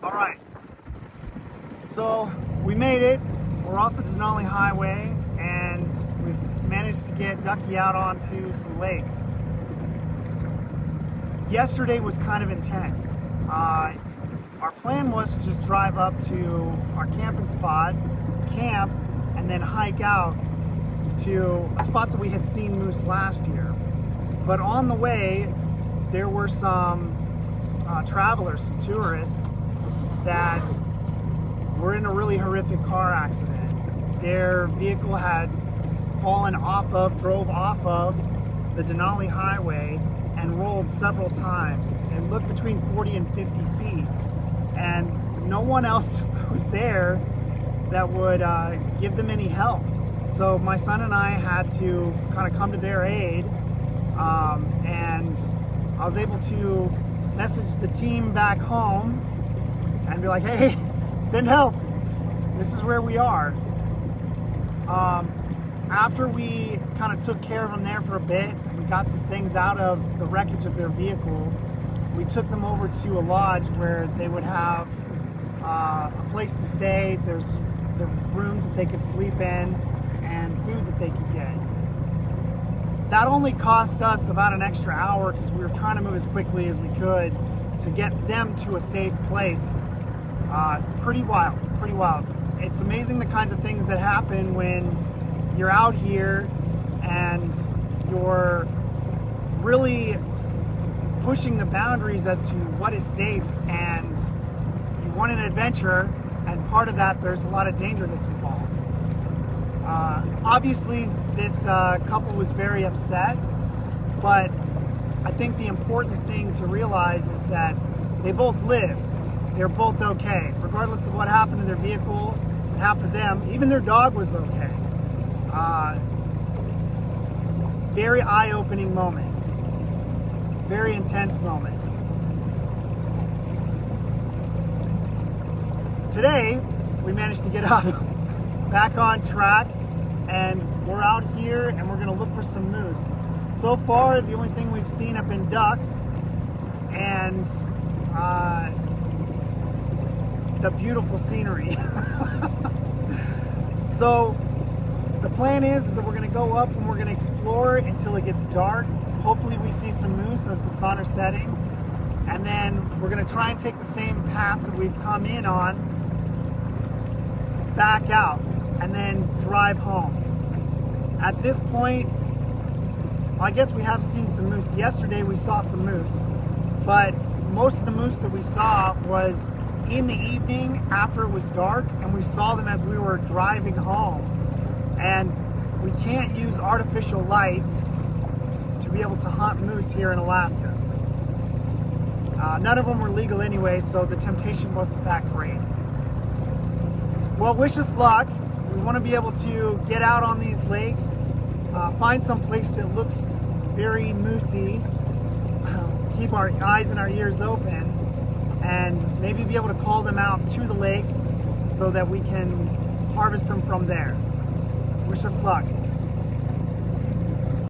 All right, so we made it. We're off the Denali Highway and we've managed to get Ducky out onto some lakes. Yesterday was kind of intense. Our plan was to just drive up to our camping spot, camp, and then hike out to a spot that we had seen moose last year. But on the way, there were some travelers, some tourists, that were in a really horrific car accident. Their vehicle had drove off of the Denali Highway and rolled several times. It looked between 40 and 50 feet. And no one else was there that would give them any help. So my son and I had to kind of come to their aid, and I was able to message the team back home and be like, hey, send help. This is where we are. After we kind of took care of them there for a bit, we got some things out of the wreckage of their vehicle. We took them over to a lodge where they would have a place to stay. There's the rooms that they could sleep in and food that they could get. That only cost us about an extra hour because we were trying to move as quickly as we could to get them to a safe place. Pretty wild. It's amazing the kinds of things that happen when you're out here and you're really pushing the boundaries as to what is safe, and you want an adventure, and part of that there's a lot of danger that's involved. Obviously this couple was very upset, but I think the important thing to realize is that they both lived. They're both okay. Regardless of what happened to their vehicle, what happened to them, even their dog was okay. Very eye-opening moment. Very intense moment. Today, we managed to get up, back on track, and we're out here and we're gonna look for some moose. So far, the only thing we've seen have been ducks and the beautiful scenery. So the plan is that we're gonna go up and we're gonna explore until it gets dark. Hopefully we see some moose as the sun is setting, and then we're gonna try and take the same path that we've come in on back out and then drive home. At this point, I guess we have seen some moose. Yesterday we saw some moose, but most of the moose that we saw was in the evening after it was dark, and we saw them as we were driving home. And we can't use artificial light to be able to hunt moose here in Alaska. None of them were legal anyway, so the temptation wasn't that great. Well, wish us luck. We want to be able to get out on these lakes, find some place that looks very moosey, keep our eyes and our ears open, and maybe be able to call them out to the lake so that we can harvest them from there. Wish us luck.